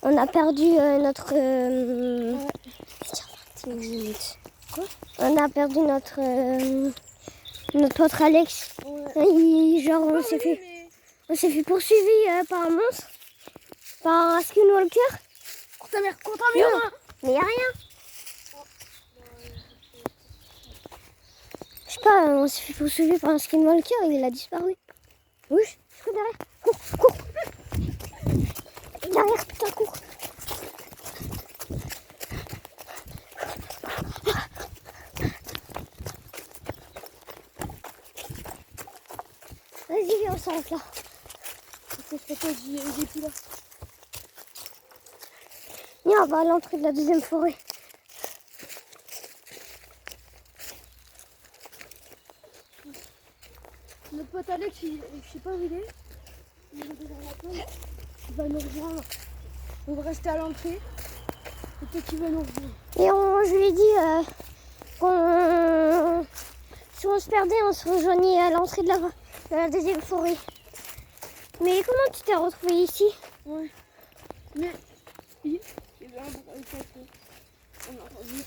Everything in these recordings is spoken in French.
On a perdu notre... 20 minutes. Quoi? On a perdu notre pote Alex. Ouais. Genre, on s'est fait poursuivi par un monstre. Par un skinwalker. Cours ta mère, cours ta mère. Mais y a rien. Je sais pas, on s'est fait poursuivre par un skinwalker, il a disparu. Oui, je cours derrière. Cours. Derrière, putain, cours. Vas-y, viens, on s'arrête là. Il est plus là. Viens, on va à l'entrée de la deuxième forêt. Notre pote Alex, je sais pas où il est. Il va nous rejoindre. On va rester à l'entrée. Peut-être qu'il va nous rejoindre. Et je lui ai dit qu'on... Si on se perdait, on se rejoignait à l'entrée de la deuxième forêt. Mais comment tu t'es retrouvé ici? Ouais. Mais il y avait un bruit avec la peau. On a entendu.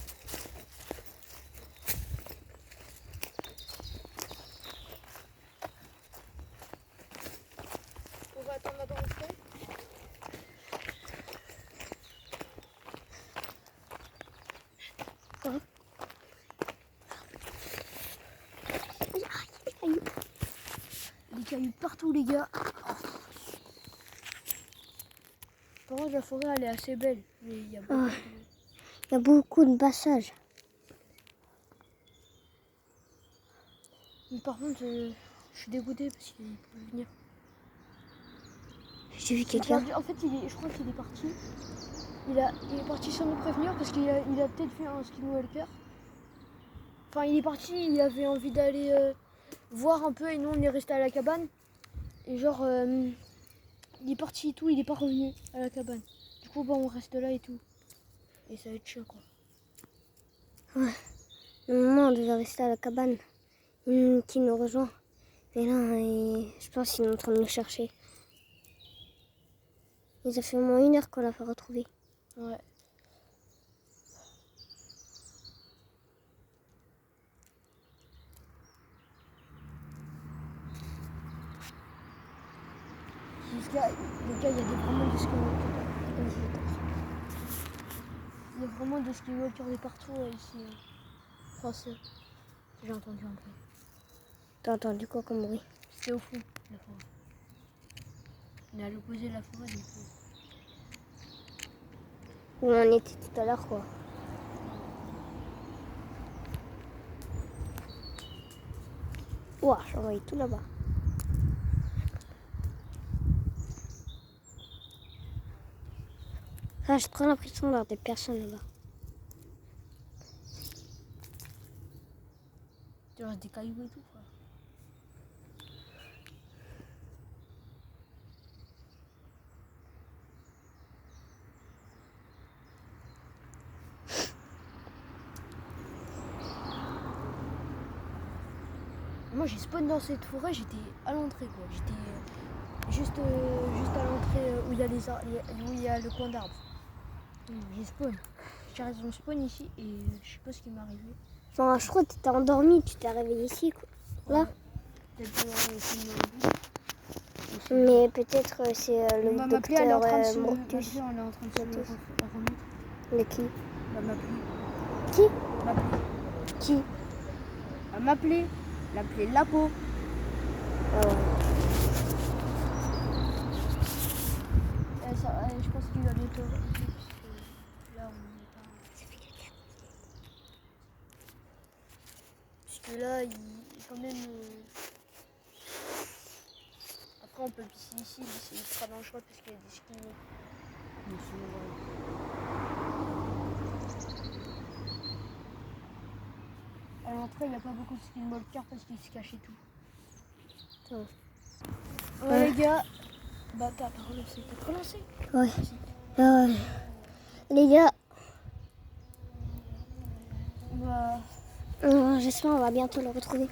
On va attendre à rentrer. Des cailloux partout, les gars. Par contre, la forêt, elle est assez belle. Mais il y a beaucoup de passages. Mais par contre, je suis dégoûté parce qu'il peut venir. J'ai vu quelqu'un. En fait, je crois qu'il est parti. Il est parti sans nous prévenir parce qu'il a peut-être fait un skinwalker. Enfin, il est parti, il avait envie d'aller voir un peu et nous on est resté à la cabane. Et genre, il est parti et tout, il est pas revenu à la cabane. Du coup, on reste là et tout. Et ça va être chiant quoi. Ouais. Normalement, on devait rester à la cabane. Qui nous rejoint. Mais là, je pense qu'ils sont en train de nous chercher. Ça fait au moins 1 heure qu'on l'a pas retrouvé. Ouais. Les gars, il y a vraiment des skinwalkers. Il y a vraiment des skinwalkers de partout ici. Enfin, j'ai entendu un bruit. T'as entendu quoi comme bruit? C'était au fond de la forêt. On est à l'opposé de la forêt, du coup. Où on était tout à l'heure, quoi. Ouah, j'en voyais tout là-bas. Ah, j'ai trop l'impression d'avoir des personnes là-bas. Tu restes des cailloux et tout, quoi. Moi j'ai spawn dans cette forêt, j'étais à l'entrée quoi. J'étais juste à l'entrée où il y a le coin d'arbre. J'ai spawn. J'ai raison de spawn ici et je sais pas ce qui m'est arrivé. Enfin, je crois que t'étais endormi, tu t'es réveillé ici, quoi. Là. Mais peut-être c'est le docteur Mortus. On est en train de se remettre. De qui? Elle va m'appeler. Qui? Qui? Elle va m'appeler. L'appeler Lapo. Ah ouais. Je pense qu'il va bientôt arriver parce que là on n'est pas. Ça fait quelqu'un. Parce que là il est quand même. Après on peut pisser ici, mais c'est ultra dangereux parce qu'il y a des skis. À l'entrée il n'y a pas beaucoup de skinwalkers parce qu'ils se cachent et tout. Ouais les gars. Bah t'as relancé. Ouais. Les gars. Bah. J'espère qu'on va bientôt le retrouver.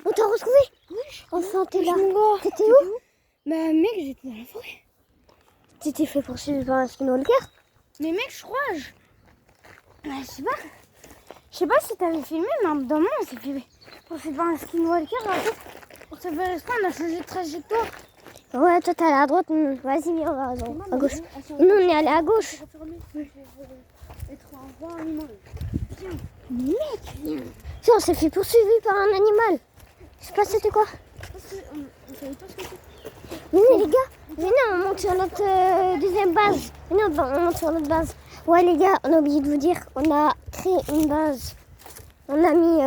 On On t'a retrouvé? Oui. Enfin, t'es là. T'étais où? Bah mec, j'étais dans la forêt. t'étais fait poursuivre par un skinwalker? Mais mec, je crois, je sais pas. Je sais pas si t'avais filmé, mais dans le on s'est fait poursuivre par un skinwalker. Pour se faire exprès, on a changé de trajectoire. Ouais, toi t'es allé à droite. Vas-y, viens, on va à gauche. Et nous, on est allé à gauche. Être un vrai animal. Mec, si on s'est fait poursuivre par un animal. Je sais pas c'était quoi. On savait pas ce que c'était. Venez les gars, venez, on monte sur notre deuxième base. Venez, on monte sur notre base. Ouais les gars, on a oublié de vous dire, on a créé une base. On a mis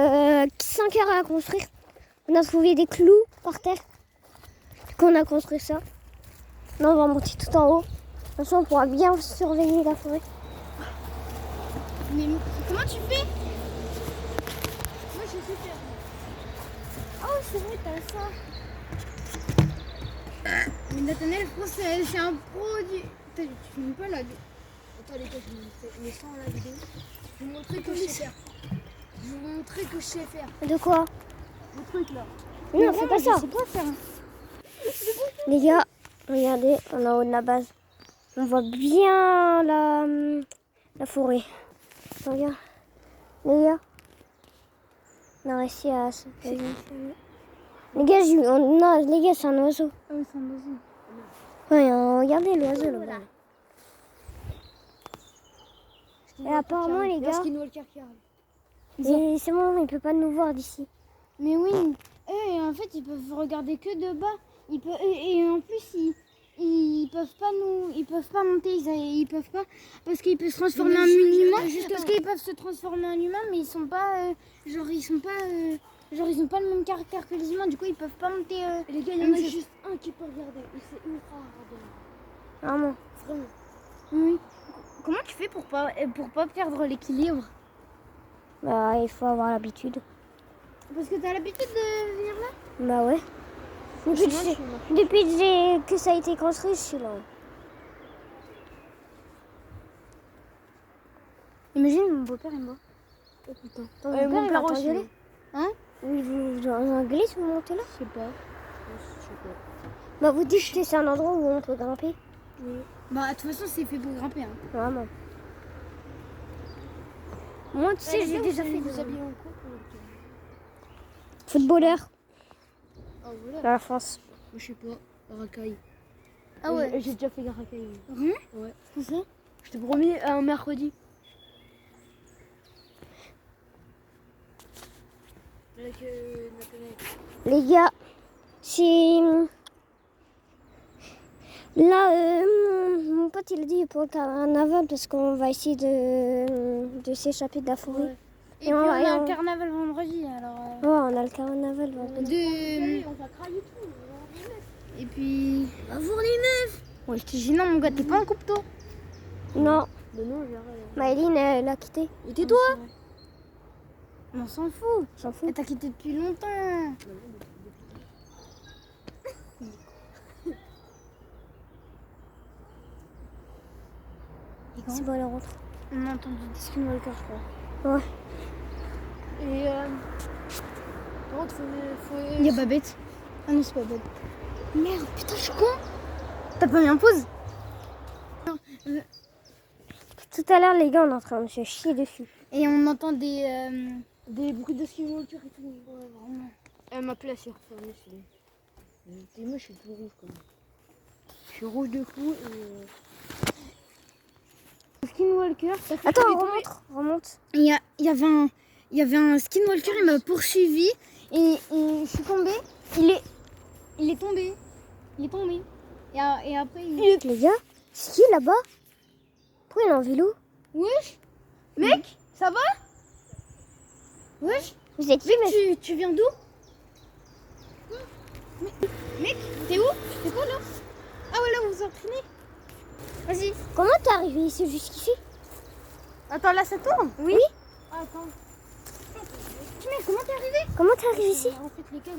5 heures à la construire. On a trouvé des clous par terre. Du coup on a construit ça. Là on va monter tout en haut. De toute façon on pourra bien surveiller la forêt. Mais comment tu fais? Moi, je sais faire. Oh, c'est vrai, t'as ça. Mais Nathanaël, je pense que c'est un produit. Tu filmes pas là. Attends, les gars, je mets ça en la vidéo. Je vais vous montrer que je sais faire. Je vais vous montrer que je sais faire. De quoi? Le truc là. Non, c'est pas ça. Je sais pas faire. Les gars, regardez, on est en haut de la base. On voit bien la forêt. Regarde. Les gars, on a réussi à se faire. Les gars, non, les gars, c'est un oiseau. Ah oui, c'est un oiseau. Ouais, regardez l'oiseau là-bas. Et apparemment, les Il y a un gars, skinwalker qui arrive. c'est bon, il peut pas nous voir d'ici. Mais oui, eux, en fait, ils peuvent regarder que de bas. Et en plus, ils peuvent pas monter, ils peuvent pas, parce qu'ils peuvent se transformer en humain. Parce qu'ils peuvent se transformer en humain, mais ils sont pas, ils ont pas le même caractère que les humains. Du coup, ils peuvent pas monter. Et les gars, il y en a juste un qui peut regarder. Et c'est ultra rare. Vraiment. Vraiment. Oui. Comment tu fais pour pas perdre l'équilibre? Bah, il faut avoir l'habitude. Parce que t'as l'habitude de venir là? Bah ouais. Depuis que ça a été construit, je suis là. Imagine mon beau-père et moi. Oh putain. Ton Mon père, il va père aussi. t'engueuler. Hein? Oui, vous engueulez si vous montez là? Je sais pas. Je sais pas. Bah, vous dites que c'est un endroit où on peut grimper. Oui. Bah, de toute façon, c'est fait pour grimper. Hein. Vraiment. Moi, tu sais, j'ai déjà fait Vous habillez en quoi footballeur Ah voilà. dans la France. Moi, je sais pas. Racaille. Ah ouais? J'ai déjà fait la racaille. Vraiment? Ouais. C'est ça? Je t'ai promis un mercredi. Avec Nathanaël. Les gars, si... Là, mon pote, il a dit pour le carnaval parce qu'on va essayer de s'échapper de la forêt. Ouais. Et puis on a un carnaval vendredi, alors... Ouais, on a le carnaval. vendredi. On va crailler tout. Et puis... Va voir les meufs! Ouais, je t'ai dit non, mon gars, t'es pas en couple, toi? Non, Mais non, j'ai rien. Maëline, elle a quitté. Et tais-toi. Mais on s'en fout. J'en fous. Elle t'a quitté depuis longtemps. C'est bon, elle rentre. On a entendu des skinwalkers, je crois. Ouais. Et par contre, faut... Il y a Babette. Ah non, c'est pas Babette. Merde, putain, je suis con. T'as pas mis en pause? Tout à l'heure, les gars, on est en train de se chier dessus. Et on entend des bruits de skinwalker et tout. Ouais, vraiment. Ma place est refermée, c'est... Et moi, je suis tout rouge quand même. Je suis rouge de fou et... Skinwalker. Attends, remonte. Il y avait un skinwalker, il m'a poursuivi et je suis tombée. Il est tombé. Et après, Les gars, c'est qui là-bas? Pourquoi il est en vélo? Wesh! Mec, ça va? Wesh! Vous êtes qui, mec? Tu viens d'où? Mec, t'es où? T'es quoi là? Ah ouais, là, vous vous entraînez? Vas-y. Comment t'es arrivé ici jusqu'ici? Attends, là, ça tourne? Oui. Ah, attends. Mais comment t'es arrivé? Comment t'es arrivé ici? En fait, les gars,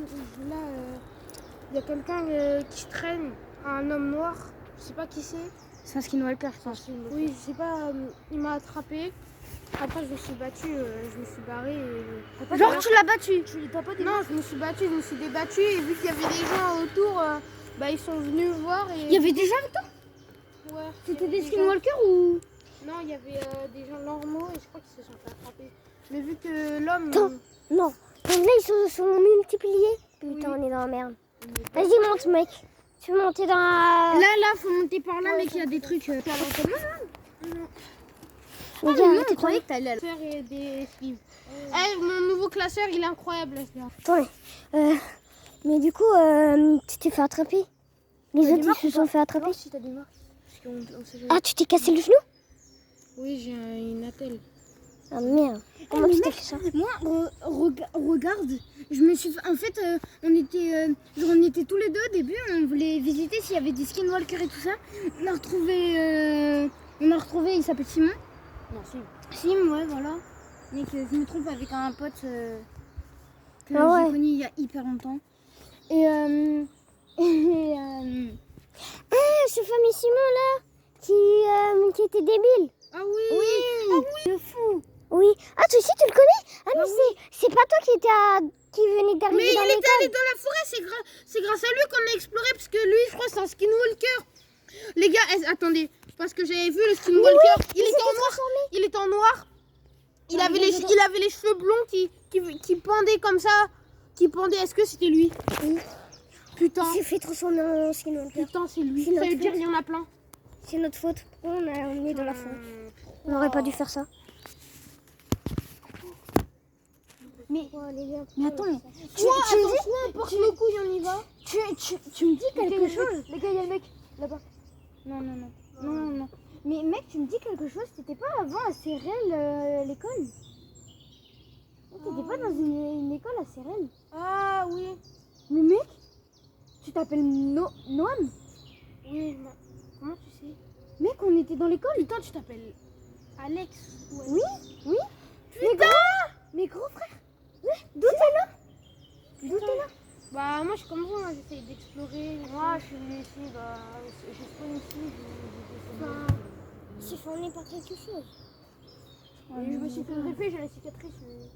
là, il y a quelqu'un qui se traîne, un homme noir. Je sais pas qui c'est. C'est un skinwalker, je pense. Oui, je sais pas, il m'a attrapé. Après, je me suis battue, je me suis barrée. Genre, tu l'as battu? T'as pas des... Non, je me suis battue, je me suis débattue. Et vu qu'il y avait des gens autour, bah, ils sont venus me voir. Et... Il y avait des gens avec toi? C'était des skinwalkers ou... Non, il y avait des gens normaux et je crois qu'ils se sont fait attraper. Mais vu que l'homme... Attends. Non. Donc là, ils se sont multipliés. Putain, on est dans la merde. Vas-y, monte, mec. Tu veux monter dans la... Là, faut monter par là, mec, il y a des trucs... Les non, gars, on arrêtez de croyait que t'allais à Classeur et des films. Mon nouveau classeur, il est incroyable, là, ce gars. Attendez. Mais du coup, tu t'es fait attraper. Les T'as des autres, ils marques se ou sont pas fait attraper. Non, si t'as des marques. Parce qu'on sait jamais. Ah, tu t'es cassé le genou? Oui, j'ai une attelle. Ah merde. Comment tu t'es fait ça? Moi, regarde, je me suis... En fait, on était tous les deux au début, on voulait visiter s'il y avait des skinwalkers et tout ça. On a retrouvé, il s'appelle Simon. Non, si. Sim, ouais, voilà. Mais que je me trompe avec un pote que Ah ouais. j'ai connu il y a hyper longtemps. Ah, ce fameux Simon là, qui était débile. Ah oui. Le fou. Oui. Ah, toi aussi, tu le connais? Ah, mais c'est pas toi qui venait d'arriver Mais dans il était l'école. allé dans la forêt, c'est grâce à lui qu'on a exploré, parce que lui, je crois, c'est un skinwalker. Les gars, attendez, parce que j'avais vu le skinwalker, il était en noir. Il était en noir. Il avait les cheveux blonds qui pendaient comme ça. Qui pendaient, est-ce que c'était lui? Oui. Putain, Il s'est fait transformer en skinwalker. putain, c'est lui. C'est Ça notre veut dire faute. il y en a plein. C'est notre faute. Pourquoi on est dans la faute? On n'aurait pas dû faire ça. Mais, Oh, les gars, mais attends, Soit on porte nos couilles, on y va. tu me dis quelque chose. Les gars, il y a le mec là-bas. Non. Mais mec, tu me dis quelque chose, t'étais pas avant à Sérel l'école? T'étais pas dans une école à Sérel? Ah oui. Mais mec, tu t'appelles Noam? Oui, comment tu sais? Mec, on était dans l'école. Putain, tu t'appelles Alex. Oui. Mes gros frères. D'où t'es là? Bah moi je suis comme vous, j'essaye d'explorer. Moi je suis venu ici, je spawn ici. il s'est fait emmener par quelque chose. Je me suis fait greffer, j'ai la cicatrice. Mais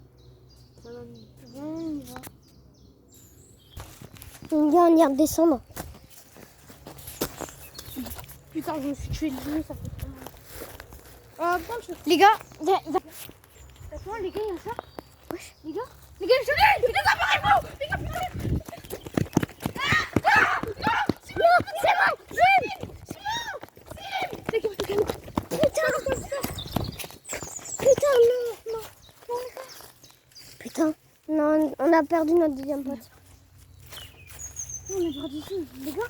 ça va bien, on y va. Les gars, on y redescendre. Putain, je me suis tué le genou, ça fait trop mal. Putain, Les gars, attends, les gars, il y a un chat. wesh. Les gars, il y a un chat. Les gars, apparez-vous. Les gars, putain. Putain, non, on a perdu notre deuxième pote. On est perdu ici. Les gars,